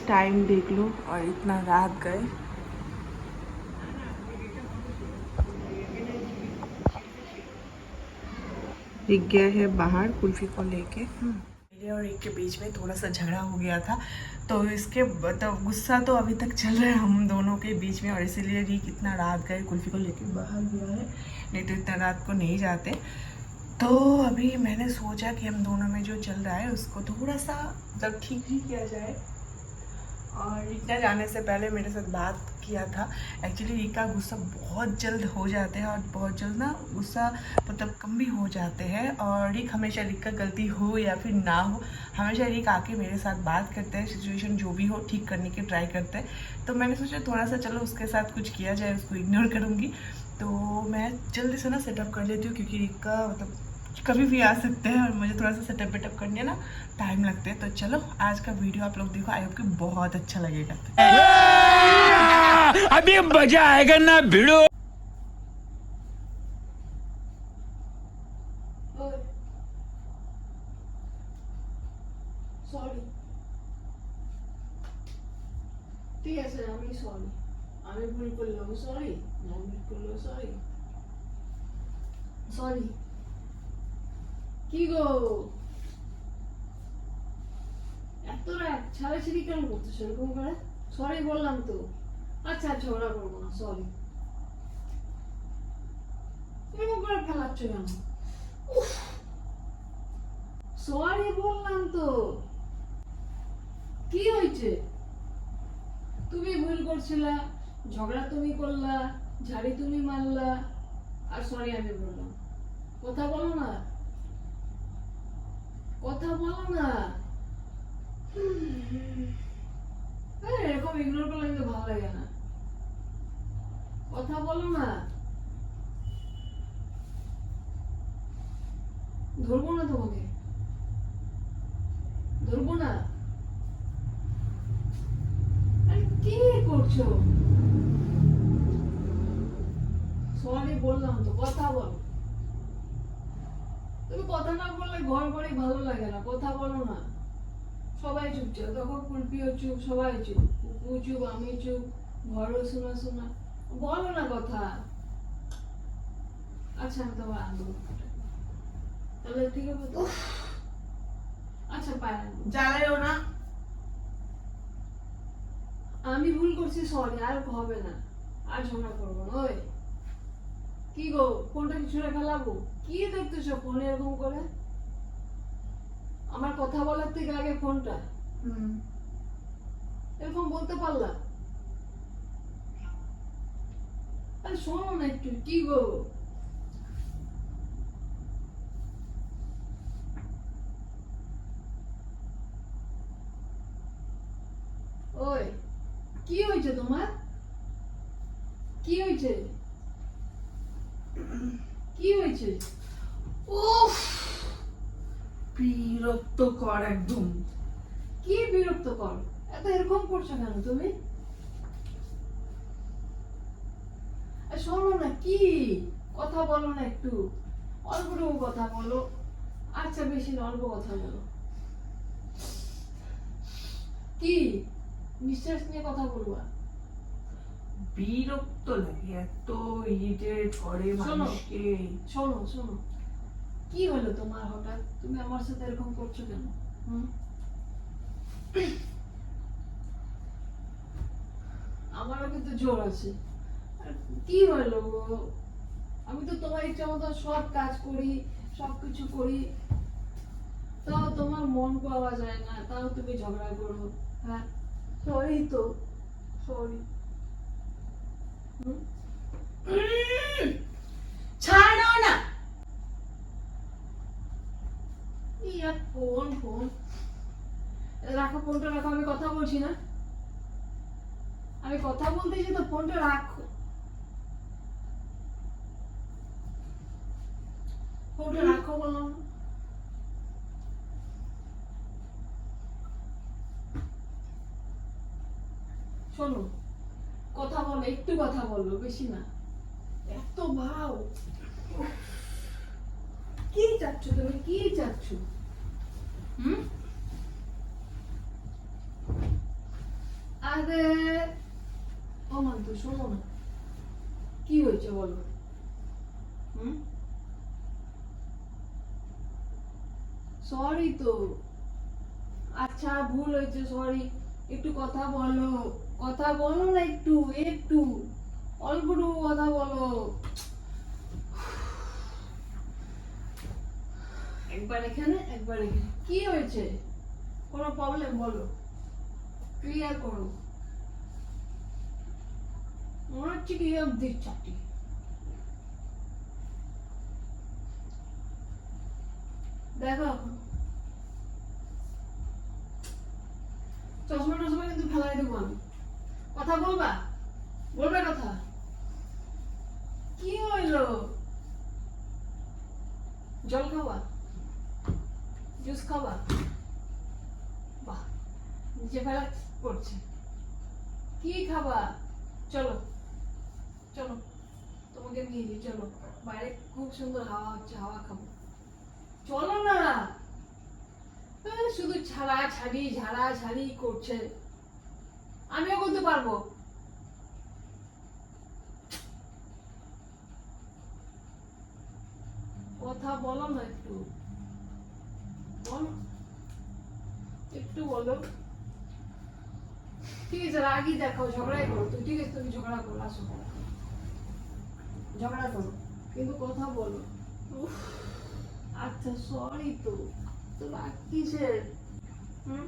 Time देख लो और इतना रात गए। रिक गया है बाहर कुल्फी को लेके। मेरे और रिक के बीच में थोड़ा सा झगड़ा हो गया था, तो इसके तो गुस्सा तो अभी तक चल रहा है हम दोनों के बीच में, और इसीलिए रिक इतना रात गए कुल्फी को लेके बाहर गया है, नहीं तो इतना रात को नहीं जाते। तो अभी मैंने सोचा कि हम दोनों में जो चल रहा है उसको थोड़ा सा जब ठीक ही किया जाए। और रिका जाने से पहले मेरे साथ बात किया था। एक्चुअली रिका गुस्सा बहुत जल्द हो जाते हैं और बहुत जल्द ना गुस्सा मतलब कम भी हो जाते हैं। और रिक हमेशा रिक का गलती हो या फिर ना हो, हमेशा रिक आके मेरे साथ बात करते हैं, सिचुएशन जो भी हो ठीक करने की ट्राई करते हैं। तो मैंने सोचा थोड़ा सा चलो उसके साथ कुछ किया जाए, उसको इग्नोर करूँगी। तो मैं जल्दी से ना सेटअप कर लेती हूँ, क्योंकि रिका मतलब कभी भी आ सकते हैं और मुझे थोड़ा सा सेटअप वेटअप करने ना टाइम लगते हैं। तो चलो आज का वीडियो आप लोग देखो, आई होप कि बहुत अच्छा लगेगा। अभी मजा आएगा ना भिड़ो। সরি, ঠিক আছে, আমি সরি, আমি ভুল করলাম, সরি, না ভুল করলাম, সরি সরি। কি গো এত রাত ছাড়াছাড়ি কেন করছো সেরকম করে? সরি বললাম তো। আচ্ছা ঝগড়া করবো না, সরি। এরকম করে ফেলাচ্ছ কেন? সরি বললাম তো, কি হয়েছে? তুমি ভুল করছিলা, ঝগড়া তুমি করলা, ঝাড়ি তুমি মারলা, আর সরি আমি বললাম। কথা বলো না, কথা বলো না। এরকম ইগনোর করলে কিন্তু ভালো লাগে না। কথা বলো না। ধরবো না তোমাকে, ধরবো না। কি করছো? সরি বললাম তো, কথা বলো। তুমি কথা না বললে ঘর ঘরে ভালো লাগে না, কথা বলো না। সবাই চুপচাপ, তখন কুলপিও চুপ, সবাই চুপ, কুকু চুপ, আমি চুপ, ঘরও শোনা শোনা, বলো না কথা। আচ্ছা আমি তোমার আনবো, তাহলে ঠিক আছে তো? আচ্ছা পায় জ্বালাইও না। আমি ভুল করছি, সরি, আর হবে না, আর ঝগড়া করবো না। ওই কি গো, ফোনটা কি ছুঁড়ে ফেলাবো? কি দেখতেছো ফোনে এরকম করে? আমার কথা বলার থেকে আগে ফোনটা এরকম বলতে পারলা? আরে শোনো না একটু, কি গো? ওই কি হয়েছে তোমার? কি হয়েছে? কি হয়েছে? উফ, বিরক্তকর একদম। কি বিরক্তকর? এত এরকম করছো কেন তুমি? শোনো না, কি কথা বলো না একটু, অল্পটুকু কথা বলো। আচ্ছা বেশি না, অল্প কথা বলো। কি নিঃশ্বাস নিয়ে কথা বলবা? বিরক্ত লাগে, এত ইরিটেট করে মানুষকে। শোনো শোনো, কি হলো তোমার হঠাৎ? তুমি আমার সাথে এরকম করছো কেন? আমারও কিন্তু জোর আছে। কি হলো? আমি তো তোমার ইচ্ছা মতো সব কাজ করি, সবকিছু করি, তাও তোমার মন পাওয়া যায় না, তাও তুমি ঝগড়া করো। হ্যাঁ সরি তো, সরি। ছাড়ো না। ফোন ফোন রাখো, ফোনটা রাখো, আমি কথা বলছি না, আমি কথা বলতেছি তো, ফোনটা রাখো। ওটা রাখো বললাম না। শোনো, কথা বলো, একটু কথা বলো, বেশি না। এত ভাও, কি চাচ্ছ তুমি, কি চাচ্ছ? হুম? আরে ও মান্তু, শোনো না, কি হয়েছে বলো? হুম? সরি তো, আচ্ছা ভুল হয়েছে, সরি। একটু কথা বলো, কথা বলো না, একটু একটু অল্পটুকু কথা বলো। একবার এখানে, একবার এখানে, কি হয়েছে? কোনো প্রবলেম বলো, ক্লিয়ার করো। মনে হচ্ছে কি অব্দি চাটি। দেখো চশমা টশমা কিন্তু ফেলাই দেবো আমি। কথা বলবা, বলবে কথা। কি হইলো? জল খাবা, জুস খাবা? বাহ, নিচে ফেলা পড়ছে। কি খাবা? চলো চলো, তোমাকে নিয়ে যাই, চলো। বাইরে খুব সুন্দর হাওয়া হচ্ছে, হাওয়া খাবো। চলো না। শুধু ছাড়া ছাড়ি ঝাড়া ছাড়ি করছে, আমিও করতে পারবো। কথা বলো না, একটু বলো, একটু বলো। ঠিক আছে, রাগই দেখাও, ঝগড়াই করো তুমি, ঠিক আছে, তুমি ঝগড়া করো, আসো ঝগড়া করো, কিন্তু কথা বলো। উফ, আচ্ছা সরি তো, তো রাগ কিসের? হুম?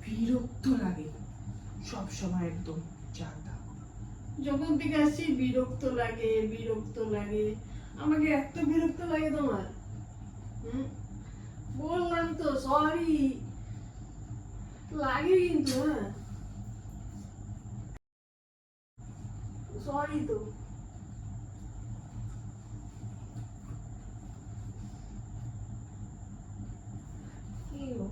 বিরক্ত লাগে সব সময়, একদম জাতা। যখন থেকে আসছি বিরক্ত লাগে, বিরক্ত লাগে। আমাকে এত বিরক্ত লাগে তোমার? হুম? বললাম তো সরি, লাগে কিন্তু। হ্যাঁ সরি তো। কি গো?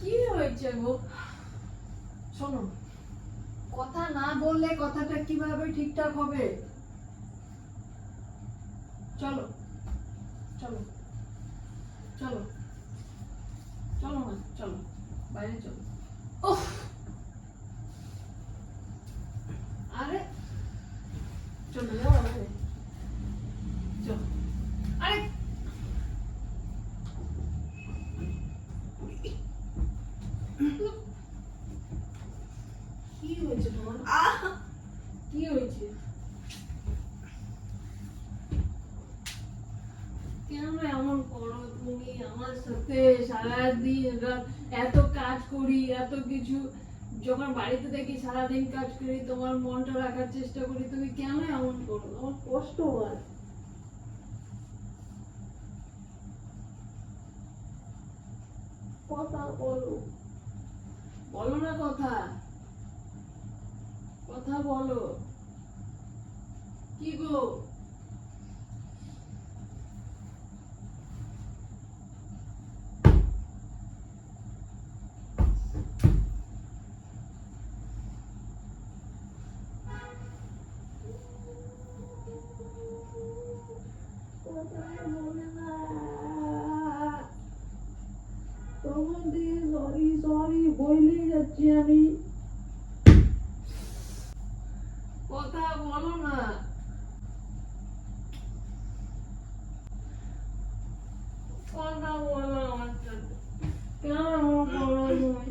কি হয়েছে গো? শোনো, কথা না বললে কথাটা কিভাবে ঠিকঠাক হবে? চলো চলো চলো, চলো না, চলো বাইরে চলো। উফ, আরে চলো যাও বাইরে, চলো। আরে কি হয়েছে তোমার? কি হয়েছে? কেন এমন করো তুমি আমার সাথে? সারাদিন রাত এত কাজ করি, এত কিছু, যখন বাড়িতে দেখি সারাদিন কাজ করি, তোমার মনটা রাখার চেষ্টা করি, তুমি কেন এমন করো? আমার কষ্ট হয়। কথা বলো, বলো না কথা, কথা বলো। কি গো? সরি সরি বলেই যাচ্ছি আমি। কথা বলো না। কথা বলো আমার সাথে। কেন এমন করো তুমি?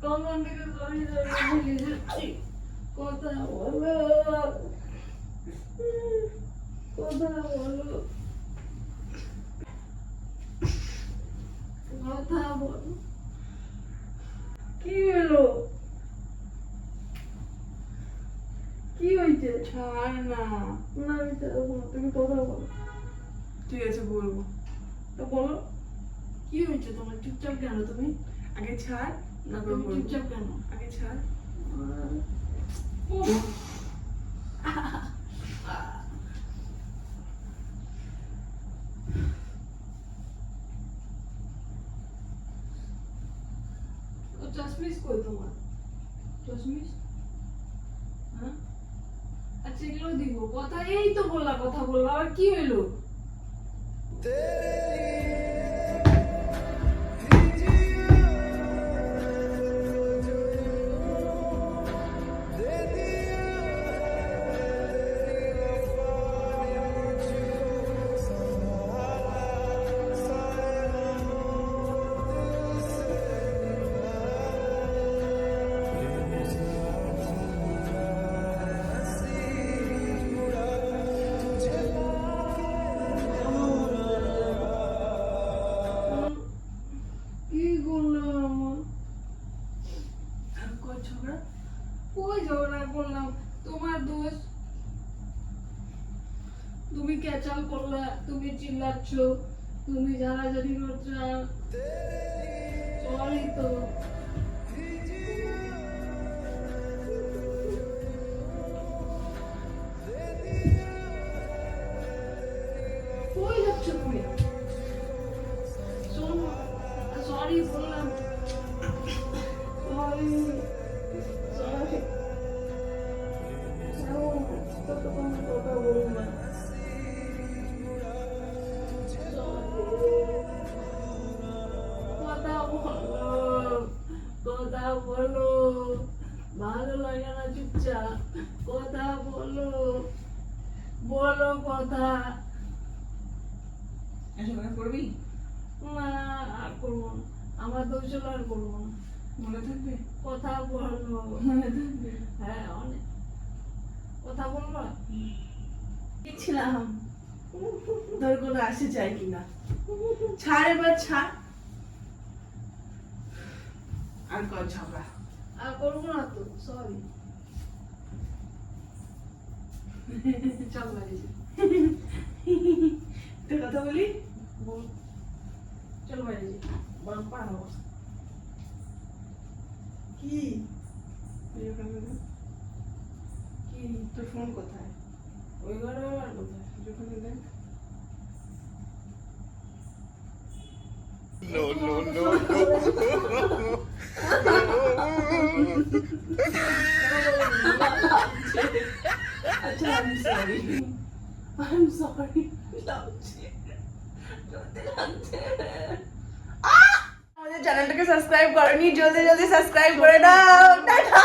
কখন থেকে সরি সরি বলে যাচ্ছি। কথা বলো, কথা বলো, কথা বলো। কি হলো? ছাড় না। না আমি ছাড়বো না, তুমি কথা বলো। ঠিক আছে বলবো। তো বলো কি হয়েছে তোমার, চুপচাপ কেন তুমি? আগে ছাড়, না তারপর তুমি বলবো। চুপচাপ কেন? আগে ছাড়। ও চশমিশ কই তোমার? চশমিশ? হ্যাঁ আচ্ছা এগুলো দিব কথা, এই তো বললা কথা বললা, আর কি হইলো? কি করলাম আমার? আর কই ঝগড়া? কই ঝগড়া করলাম? তোমার দোষ। তুমি ক্যাচাল করলা, তুমি চিল্লাচ্ছ, তুমি ঝাড়াঝাড়ি করছো। সরি তো। কই যাচ্ছ তুমি? শোনো, সরি বললাম। Sorry sorry. কত কোনো কথা বলবো না। কথা বলো, কথা বলো, ভালো লাগে না চুপচাপ, কথা বলো, বলো কথা। ঝগড়া করবি? না আর করবো না, আমার দোষ হলো আর করবো না। মনে থাকবে? কথা বলো। মনে থাকবে? হ্যাঁ অনেক কথা বলবা। দেখছিলাম তোর কোনো আসে চাই কিনা। ছাড় এবার ছাড়। আর কর ঝগড়া। আর করবো না তো, সরি। চল বাড়ি যাই। তোর কথা বলি? বল। চল বাড়ি যাই, বরং পাড়াবো। কি? তুই ওখানে দে। কি তোর ফোন কোথায়? ওই ঘরে আর কোথায়? তুই ওখানে দেখ। No, no, no. আচ্ছা আমি সরি। I'm sorry. আমাদের চ্যানেলটাকে সাবস্ক্রাইব করনি, জলদি জলদি সাবস্ক্রাইব করে দাও। টাটা।